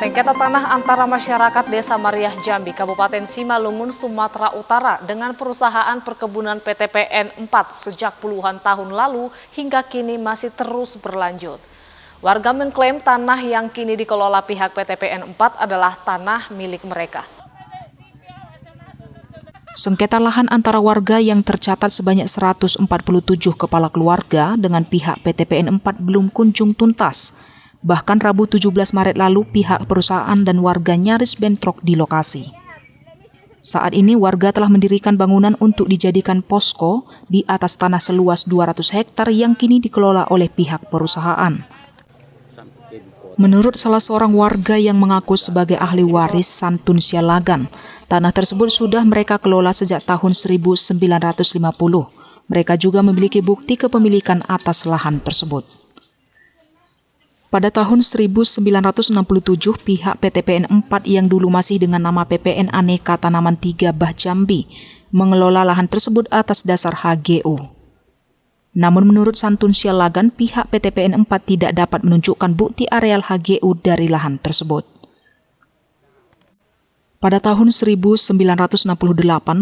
Sengketa tanah antara masyarakat Desa Mariah Jambi, Kabupaten Simalungun, Sumatera Utara dengan perusahaan perkebunan PTPN 4 sejak puluhan tahun lalu hingga kini masih terus berlanjut. Warga mengklaim tanah yang kini dikelola pihak PTPN 4 adalah tanah milik mereka. Sengketa lahan antara warga yang tercatat sebanyak 147 kepala keluarga dengan pihak PTPN 4 belum kunjung tuntas. Bahkan Rabu 17 Maret lalu pihak perusahaan dan warga nyaris bentrok di lokasi. Saat ini warga telah mendirikan bangunan untuk dijadikan posko di atas tanah seluas 200 hektar yang kini dikelola oleh pihak perusahaan. Menurut salah seorang warga yang mengaku sebagai ahli waris Santun Sialagan, tanah tersebut sudah mereka kelola sejak tahun 1950. Mereka juga memiliki bukti kepemilikan atas lahan tersebut. Pada tahun 1967, pihak PTPN 4 yang dulu masih dengan nama PPN Aneka Tanaman 3 Bah Jambi mengelola lahan tersebut atas dasar HGU. Namun menurut Santun Sialagan, pihak PTPN 4 tidak dapat menunjukkan bukti areal HGU dari lahan tersebut. Pada tahun 1968,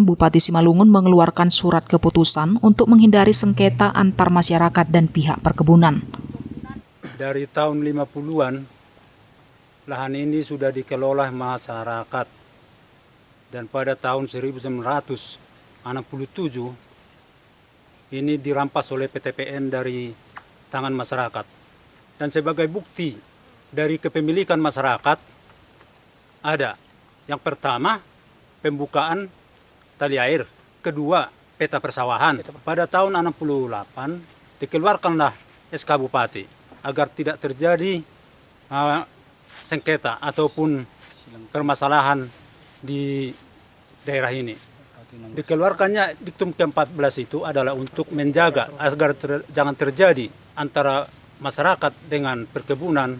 Bupati Simalungun mengeluarkan surat keputusan untuk menghindari sengketa antar masyarakat dan pihak perkebunan. Dari tahun 50-an, lahan ini sudah dikelola masyarakat. Dan pada tahun 1967, ini dirampas oleh PTPN dari tangan masyarakat. Dan sebagai bukti dari kepemilikan masyarakat, ada yang pertama, pembukaan tali air. Kedua, peta persawahan. Pada tahun 68, dikeluarkanlah SK Bupati agar tidak terjadi sengketa ataupun permasalahan di daerah ini. Dikeluarkannya diktum ke-14 itu adalah untuk menjaga agar jangan terjadi antara masyarakat dengan perkebunan,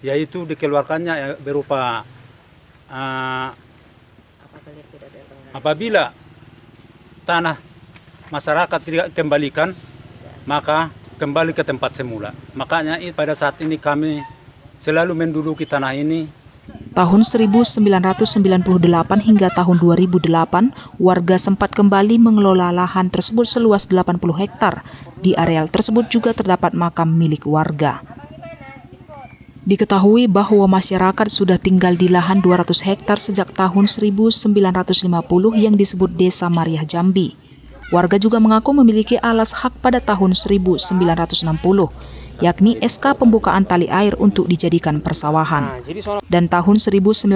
yaitu dikeluarkannya berupa apabila tanah masyarakat tidak dikembalikan, maka kembali ke tempat semula. Makanya pada saat ini kami selalu menduduki tanah ini. Tahun 1998 hingga tahun 2008, warga sempat kembali mengelola lahan tersebut seluas 80 hektar. Di areal tersebut juga terdapat makam milik warga. Diketahui bahwa masyarakat sudah tinggal di lahan 200 hektar sejak tahun 1950 yang disebut Desa Mariah Jambi. Warga juga mengaku memiliki alas hak pada tahun 1960, yakni SK pembukaan tali air untuk dijadikan persawahan. Dan tahun 1966,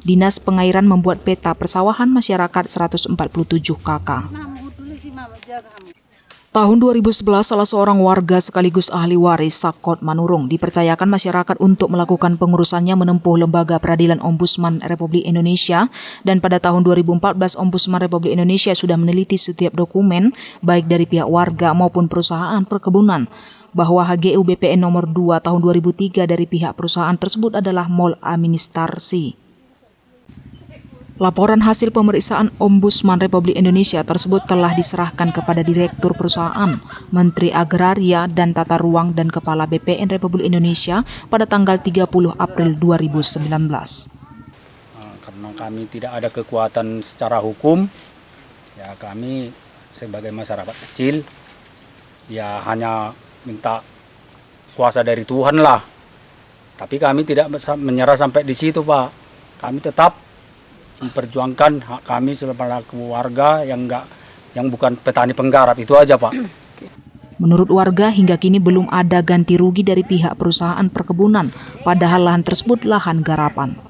Dinas Pengairan membuat peta persawahan masyarakat 147 KK. Tahun 2011, salah seorang warga sekaligus ahli waris Sakot Manurung dipercayakan masyarakat untuk melakukan pengurusannya menempuh Lembaga Peradilan Ombudsman Republik Indonesia, dan pada tahun 2014 Ombudsman Republik Indonesia sudah meneliti setiap dokumen baik dari pihak warga maupun perusahaan perkebunan bahwa HGU BPN nomor 2 tahun 2003 dari pihak perusahaan tersebut adalah maladministrasi. Laporan hasil pemeriksaan Ombudsman Republik Indonesia tersebut telah diserahkan kepada Direktur Perusahaan, Menteri Agraria dan Tata Ruang dan Kepala BPN Republik Indonesia pada tanggal 30 April 2019. Karena kami tidak ada kekuatan secara hukum, ya kami sebagai masyarakat kecil, ya hanya minta kuasa dari Tuhan lah. Tapi kami tidak menyerah sampai di situ, Pak. Kami tetap memperjuangkan hak kami sebagai keluarga yang bukan petani penggarap, itu aja, Pak. Menurut warga, hingga kini belum ada ganti rugi dari pihak perusahaan perkebunan, padahal lahan tersebut lahan garapan.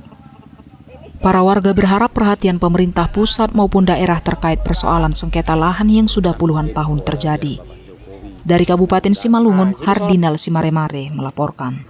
Para warga berharap perhatian pemerintah pusat maupun daerah terkait persoalan sengketa lahan yang sudah puluhan tahun terjadi. Dari Kabupaten Simalungun, Hardinal Simaremare melaporkan.